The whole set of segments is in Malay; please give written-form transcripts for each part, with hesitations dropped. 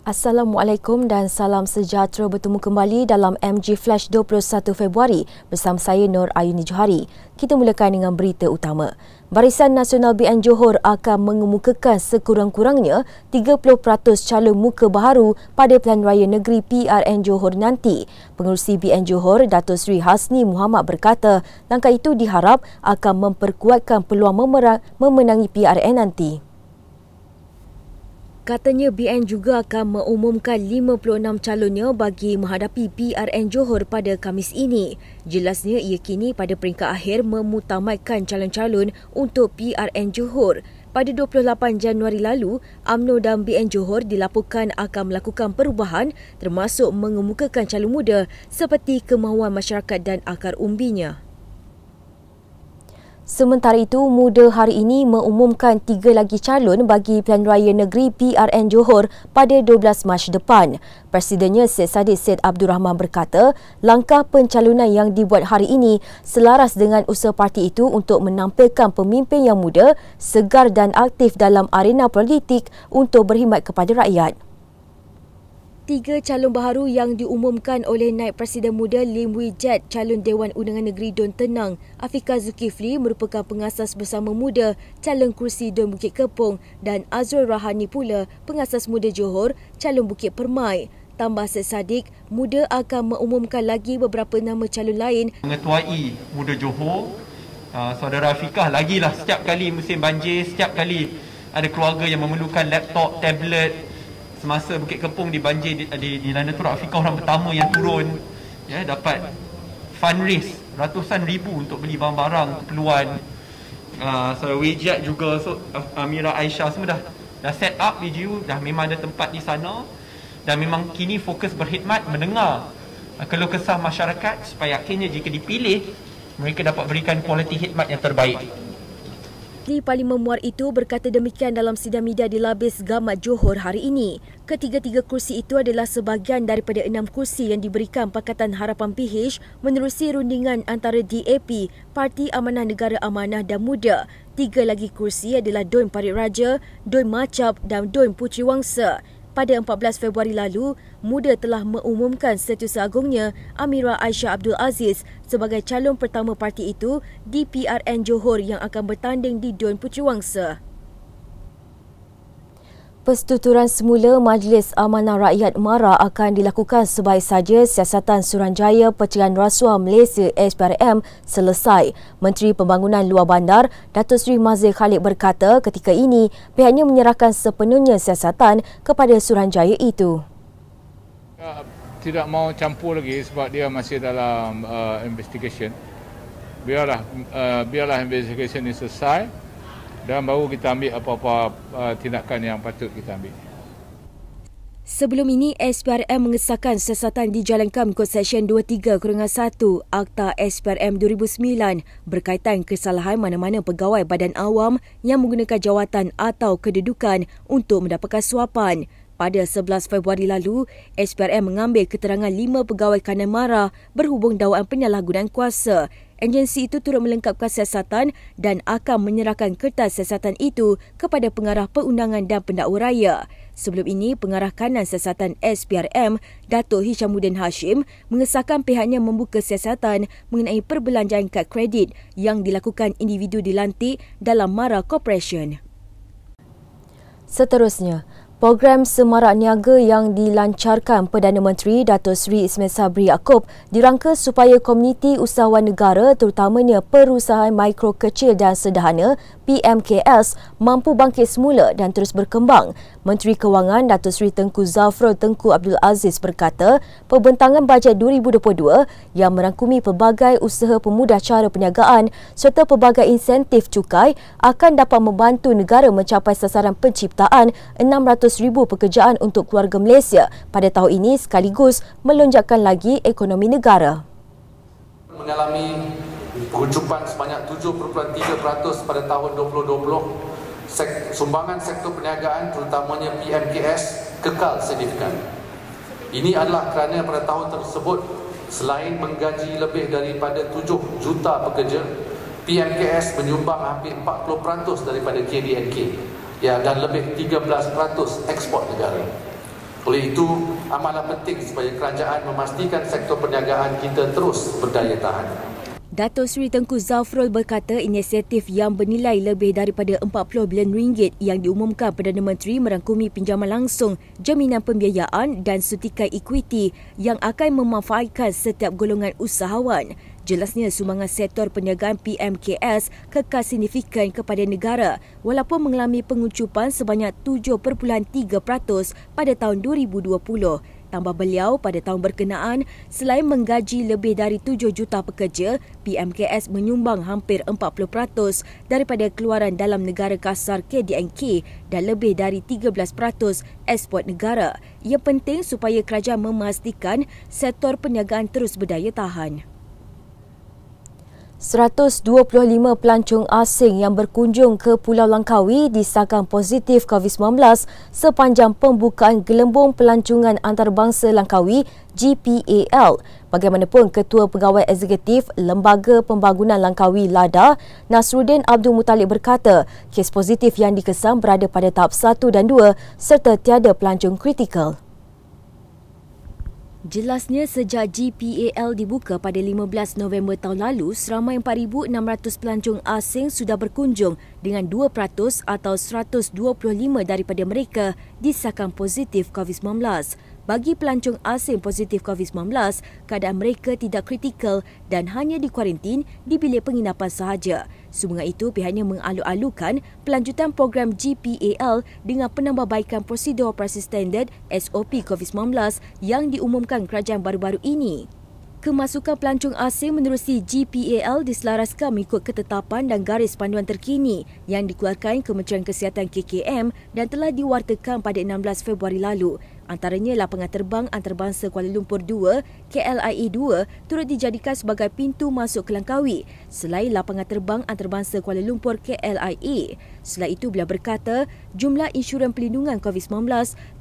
Assalamualaikum dan salam sejahtera, bertemu kembali dalam MG Flash 21 Februari bersama saya Nur Ayuni Johari. Kita mulakan dengan berita utama. Barisan Nasional BN Johor akan mengemukakan sekurang-kurangnya 30% calon muka baharu pada Pilihan Raya Negeri PRN Johor nanti. Pengerusi BN Johor, Dato' Sri Hasni Muhammad berkata, langkah itu diharap akan memperkuatkan peluang memenangi PRN nanti. Katanya BN juga akan mengumumkan 56 calonnya bagi menghadapi PRN Johor pada Khamis ini. Jelasnya ia kini pada peringkat akhir memutamatkan calon-calon untuk PRN Johor. Pada 28 Januari lalu, UMNO dan BN Johor dilaporkan akan melakukan perubahan termasuk mengemukakan calon muda seperti kemahuan masyarakat dan akar umbinya. Sementara itu, Muda hari ini mengumumkan 3 lagi calon bagi Pilihan Raya Negeri PRN Johor pada 12 Mac depan. Presidennya Syed Saddiq Syed Abdul Rahman berkata, langkah pencalonan yang dibuat hari ini selaras dengan usaha parti itu untuk menampilkan pemimpin yang muda, segar dan aktif dalam arena politik untuk berkhidmat kepada rakyat. 3 calon baharu yang diumumkan oleh Naib Presiden Muda Lim Wee Jet, calon Dewan Undangan Negeri Don Tenang, Afiqah Zulkifli merupakan pengasas bersama Muda, calon kerusi Don Bukit Kepong dan Azrul Rahani pula pengasas Muda Johor, calon Bukit Permai. Tambah Syed Saddiq, Muda akan mengumumkan lagi beberapa nama calon lain. Mengetuai Muda Johor, Saudara Afiqah lagilah setiap kali musim banjir, setiap kali ada keluarga yang memerlukan laptop, tablet. Semasa Bukit Kepong dibanjir di Landa Turut, Afiqah orang pertama yang turun, ya, dapat fundraise ratusan ribu untuk beli barang-barang keperluan. So Wijat juga, Amira Aisyah semua dah set up video, dah memang ada tempat di sana dan memang kini fokus berkhidmat, mendengar keluh kesah masyarakat supaya akhirnya jika dipilih mereka dapat berikan kualiti khidmat yang terbaik. Ahli Parlimen Muar itu berkata demikian dalam sidang media di Labis Gamat Johor hari ini. Ketiga-tiga kursi itu adalah sebahagian daripada 6 kursi yang diberikan Pakatan Harapan PH menerusi rundingan antara DAP, Parti Amanah Negara Amanah dan Muda. 3 lagi kursi adalah Don Parit Raja, Don Macap dan Don Puteri Wangsa. Pada 14 Februari lalu, Muda telah mengumumkan Setiausaha Agungnya Amira Aisyah Abdul Aziz sebagai calon pertama parti itu di PRN Johor yang akan bertanding di Don Puteri Wangsa. Pertuturan semula Majlis Amanah Rakyat MARA akan dilakukan sebaik saja siasatan Suruhanjaya Pencegahan Rasuah Malaysia SPRM selesai. Menteri Pembangunan Luar Bandar, Dato' Sri Mazil Khalid berkata ketika ini pihaknya menyerahkan sepenuhnya siasatan kepada Suruhanjaya itu. Tidak mau campur lagi sebab dia masih dalam investigation. Biarlah investigation ini selesai dan baru kita ambil apa-apa tindakan yang patut kita ambil. Sebelum ini, SPRM mengesahkan siasatan dijalankan Kod Seksyen 23/1 Akta SPRM 2009 berkaitan kesalahan mana-mana pegawai badan awam yang menggunakan jawatan atau kedudukan untuk mendapatkan suapan. Pada 11 Februari lalu, SPRM mengambil keterangan 5 pegawai kanan MARA berhubung dakwaan penyalahgunaan kuasa. Agensi itu turut melengkapkan siasatan dan akan menyerahkan kertas siasatan itu kepada pengarah perundangan dan pendakwa raya. Sebelum ini, pengarah kanan siasatan SPRM, Datuk Hishamuddin Hashim, mengesahkan pihaknya membuka siasatan mengenai perbelanjaan kad kredit yang dilakukan individu dilantik dalam MARA Corporation. Seterusnya, program Semarak Niaga yang dilancarkan Perdana Menteri Dato' Sri Ismail Sabri Yaakob dirangka supaya komuniti usahawan negara terutamanya perusahaan mikro kecil dan sederhana PMKS mampu bangkit semula dan terus berkembang. Menteri Kewangan Dato' Sri Tengku Zafrul Tengku Abdul Aziz berkata, pembentangan bajet 2022 yang merangkumi pelbagai usaha pemudah cara perniagaan serta pelbagai insentif cukai akan dapat membantu negara mencapai sasaran penciptaan 600,000 pekerjaan untuk keluarga Malaysia pada tahun ini sekaligus melonjakkan lagi ekonomi negara. Mengalami keuncupan sebanyak 7.3% pada tahun 2020. Sumbangan sektor perniagaan terutamanya PMKS kekal signifikan. Ini adalah kerana pada tahun tersebut selain menggaji lebih daripada 7 juta pekerja, PMKS menyumbang hampir 40% daripada KDNK, ya, dan lebih 13% ekspor negara. Oleh itu, amanah penting supaya kerajaan memastikan sektor perniagaan kita terus berdaya tahan. Dato' Seri Tengku Zafrul berkata inisiatif yang bernilai lebih daripada 40 bilion ringgit yang diumumkan Perdana Menteri merangkumi pinjaman langsung, jaminan pembiayaan dan sutikai equity yang akan memanfaatkan setiap golongan usahawan. Jelasnya sumbangan sektor perniagaan PMKS kekal signifikan kepada negara walaupun mengalami penguncupan sebanyak 7.3% pada tahun 2020. Tambah beliau, pada tahun berkenaan, selain menggaji lebih dari 7 juta pekerja, PMKS menyumbang hampir 40% daripada keluaran dalam negara kasar KDNK dan lebih dari 13% eksport negara. Ia penting supaya kerajaan memastikan sektor perniagaan terus berdaya tahan. 125 pelancong asing yang berkunjung ke Pulau Langkawi disahkan positif COVID-19 sepanjang pembukaan Gelembung Pelancongan Antarabangsa Langkawi GPAL. Bagaimanapun, Ketua Pegawai Eksekutif Lembaga Pembangunan Langkawi LADA, Nasruddin Abdul Muttalib berkata, kes positif yang dikesan berada pada tahap 1 dan 2 serta tiada pelancong kritikal. Jelasnya, sejak GPAL dibuka pada 15 November tahun lalu, seramai 4,600 pelancong asing sudah berkunjung dengan 2% atau 125 daripada mereka disahkan positif COVID-19. Bagi pelancong asing positif COVID-19, keadaan mereka tidak kritikal dan hanya dikuarantin di bilik penginapan sahaja. Sehingga itu, pihaknya mengalu-alukan pelanjutan program GPAL dengan penambahbaikan prosedur operasi standard SOP COVID-19 yang diumumkan kerajaan baru-baru ini. Kemasukan pelancong asing menerusi GPAL diselaraskan mengikut ketetapan dan garis panduan terkini yang dikeluarkan Kementerian Kesihatan KKM dan telah diwartakan pada 16 Februari lalu. Antaranya, lapangan terbang antarabangsa Kuala Lumpur 2, KLIA 2 turut dijadikan sebagai pintu masuk ke Langkawi selain lapangan terbang antarabangsa Kuala Lumpur KLIA. Selain itu, beliau berkata jumlah insurans pelindungan COVID-19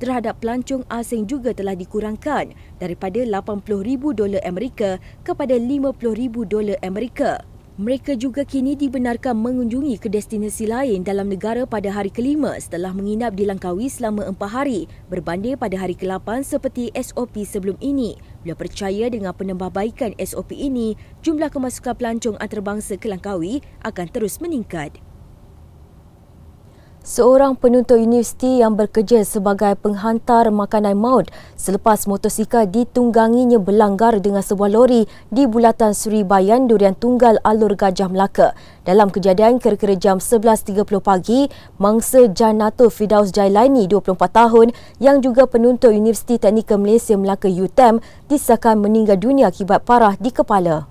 terhadap pelancong asing juga telah dikurangkan daripada $80,000 Amerika kepada $50,000 Amerika. Mereka juga kini dibenarkan mengunjungi ke destinasi lain dalam negara pada hari kelima setelah menginap di Langkawi selama 4 hari berbanding pada hari ke-8 seperti SOP sebelum ini. Beliau percaya dengan penambahbaikan SOP ini, jumlah kemasukan pelancong antarabangsa ke Langkawi akan terus meningkat. Seorang penuntut universiti yang bekerja sebagai penghantar makanan maut selepas motosikal ditungganginya berlanggar dengan sebuah lori di bulatan Seri Bayan, Durian Tunggal, Alor Gajah, Melaka. Dalam kejadian kira-kira jam 11.30 pagi, mangsa Janatul Firdaus Jailani, 24 tahun, yang juga penuntut Universiti Teknikal Malaysia Melaka UTM, disahkan meninggal dunia akibat parah di kepala.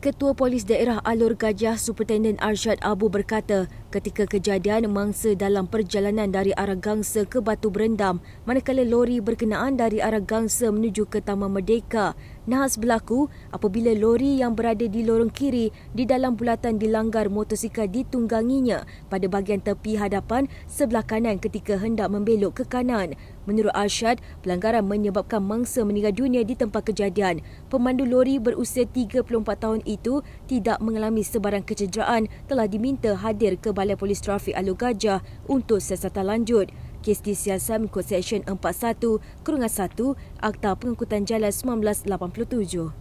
Ketua Polis Daerah Alor Gajah Superintendent Arsyad Abu berkata, ketika kejadian mangsa dalam perjalanan dari arah Gangsa ke Batu Berendam, manakala lori berkenaan dari arah Gangsa menuju ke Taman Merdeka. Nahas berlaku apabila lori yang berada di lorong kiri di dalam bulatan dilanggar motosikal ditungganginya pada bahagian tepi hadapan sebelah kanan ketika hendak membelok ke kanan. Menurut Arsyad, pelanggaran menyebabkan mangsa meninggal dunia di tempat kejadian. Pemandu lori berusia 34 tahun itu tidak mengalami sebarang kecederaan, telah diminta hadir ke Balai Polis Trafik Alor Gajah untuk siasatan lanjut. Kes disiasat mengikut Seksyen 41/1 Akta Pengangkutan Jalan 1987.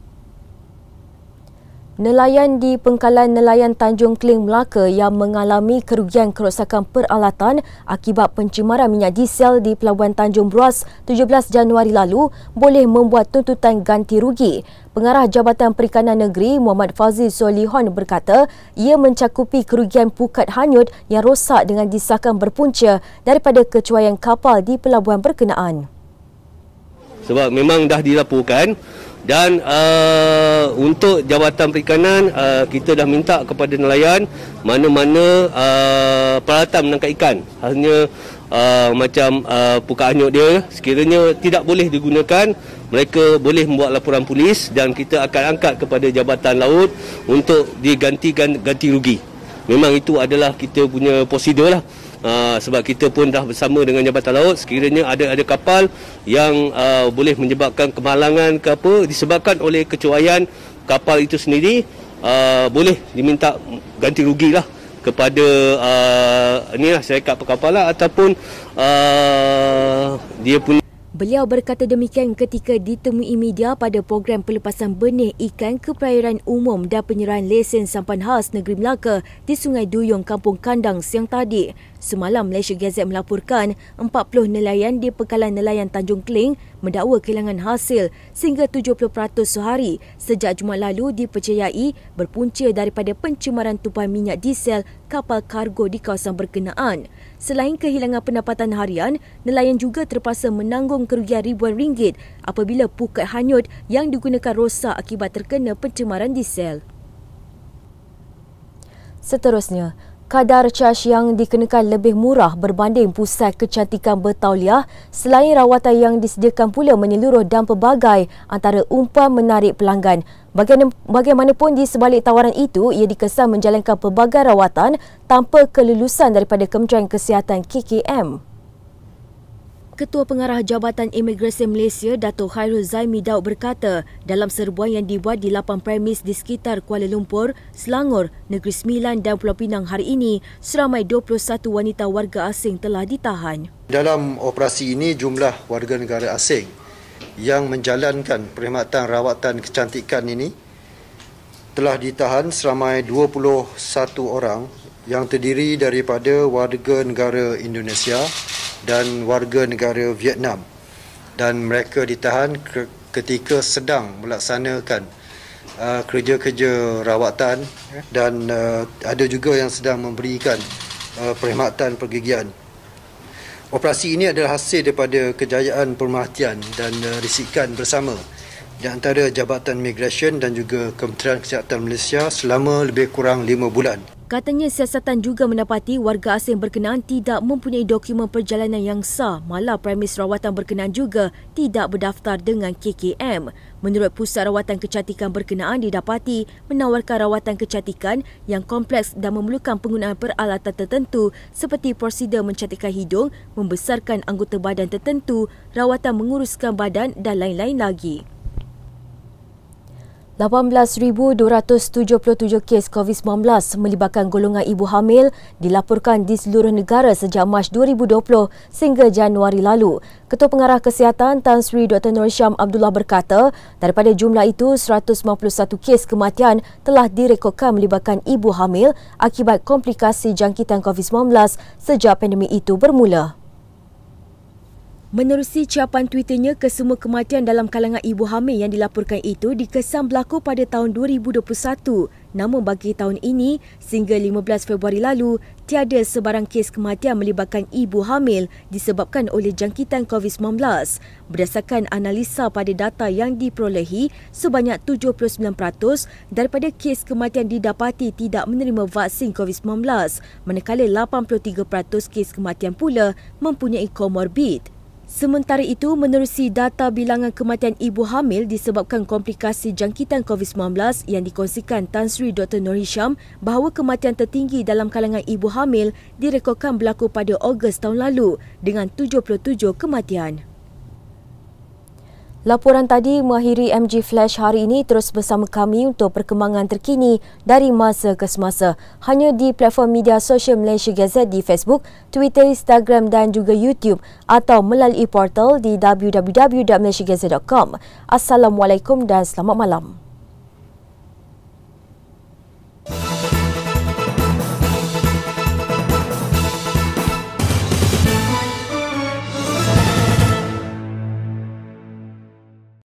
Nelayan di Pengkalan Nelayan Tanjung Kling, Melaka yang mengalami kerugian kerosakan peralatan akibat pencemaran minyak diesel di Pelabuhan Tanjung Bruas 17 Januari lalu boleh membuat tuntutan ganti rugi. Pengarah Jabatan Perikanan Negeri Muhammad Fazil Solihon berkata ia mencakupi kerugian pukat hanyut yang rosak dengan disahkan berpunca daripada kecuaian kapal di pelabuhan berkenaan. Sebab memang dah dilaporkan dan untuk Jabatan Perikanan kita dah minta kepada nelayan mana-mana peralatan menangkap ikan, hanya macam pukat hanyut dia sekiranya tidak boleh digunakan, mereka boleh membuat laporan polis dan kita akan angkat kepada Jabatan Laut untuk digantikan ganti rugi. Memang itu adalah kita punya prosedur lah. Sebab kita pun dah bersama dengan Jabatan Laut, sekiranya ada kapal yang boleh menyebabkan kemalangan ke apa disebabkan oleh kecuaian kapal itu sendiri, boleh diminta ganti rugi lah. kepada syarikat perkapalan ataupun dia punya. Beliau berkata demikian ketika ditemui media pada program pelepasan benih ikan ke perairan umum dan penyerahan lesen sampan khas Negeri Melaka di Sungai Duyung, Kampung Kandang siang tadi. Semalam, Malaysia Gazette melaporkan 40 nelayan di Pekalan Nelayan Tanjung Kling mendakwa kehilangan hasil sehingga 70% sehari sejak Jumaat lalu dipercayai berpunca daripada pencemaran tumpahan minyak diesel kapal kargo di kawasan berkenaan. Selain kehilangan pendapatan harian, nelayan juga terpaksa menanggung kerugian ribuan ringgit apabila pukat hanyut yang digunakan rosak akibat terkena pencemaran diesel. Seterusnya, kadar caj yang dikenakan lebih murah berbanding pusat kecantikan bertauliah selain rawatan yang disediakan pula menyeluruh dan pelbagai antara umpan menarik pelanggan. Bagaimanapun di sebalik tawaran itu, ia dikesan menjalankan pelbagai rawatan tanpa kelulusan daripada Kementerian Kesihatan KKM. Ketua Pengarah Jabatan Imigresen Malaysia, Dato' Khairul Zaimi Daud berkata, dalam serbuan yang dibuat di 8 premis di sekitar Kuala Lumpur, Selangor, Negeri Sembilan dan Pulau Pinang hari ini, seramai 21 wanita warga asing telah ditahan. Dalam operasi ini, jumlah warga negara asing yang menjalankan perkhidmatan rawatan kecantikan ini telah ditahan seramai 21 orang yang terdiri daripada warga negara Indonesia dan warga negara Vietnam, dan mereka ditahan ketika sedang melaksanakan kerja-kerja rawatan dan ada juga yang sedang memberikan perkhidmatan pergigian. Operasi ini adalah hasil daripada kejayaan pemerhatian dan risikan bersama di antara Jabatan Imigresen dan juga Kementerian Kesihatan Malaysia selama lebih kurang 5 bulan. Katanya siasatan juga mendapati warga asing berkenaan tidak mempunyai dokumen perjalanan yang sah, malah premis rawatan berkenaan juga tidak berdaftar dengan KKM. Menurut Pusat Rawatan Kecantikan berkenaan didapati menawarkan rawatan kecantikan yang kompleks dan memerlukan penggunaan peralatan tertentu seperti prosedur mencantikkan hidung, membesarkan anggota badan tertentu, rawatan menguruskan badan dan lain-lain lagi. 18,277 kes COVID-19 melibatkan golongan ibu hamil dilaporkan di seluruh negara sejak Mac 2020 sehingga Januari lalu. Ketua Pengarah Kesihatan Tan Sri Dr. Nur Syam Abdullah berkata, daripada jumlah itu 191 kes kematian telah direkodkan melibatkan ibu hamil akibat komplikasi jangkitan COVID-19 sejak pandemik itu bermula. Menerusi capan Twitternya, kesemua kematian dalam kalangan ibu hamil yang dilaporkan itu dikesan berlaku pada tahun 2021. Namun bagi tahun ini, sehingga 15 Februari lalu, tiada sebarang kes kematian melibatkan ibu hamil disebabkan oleh jangkitan COVID-19. Berdasarkan analisa pada data yang diperolehi, sebanyak 79% daripada kes kematian didapati tidak menerima vaksin COVID-19, manakala 83% kes kematian pula mempunyai komorbid. Sementara itu, menerusi data bilangan kematian ibu hamil disebabkan komplikasi jangkitan COVID-19 yang dikongsikan Tan Sri Dr. Nur Hisham, bahawa kematian tertinggi dalam kalangan ibu hamil direkodkan berlaku pada Ogos tahun lalu dengan 77 kematian. Laporan tadi mengakhiri MG Flash hari ini. Terus bersama kami untuk perkembangan terkini dari masa ke semasa. Hanya di platform media sosial Malaysia Gazette di Facebook, Twitter, Instagram dan juga YouTube atau melalui portal di www.malaysiagazette.com. Assalamualaikum dan selamat malam.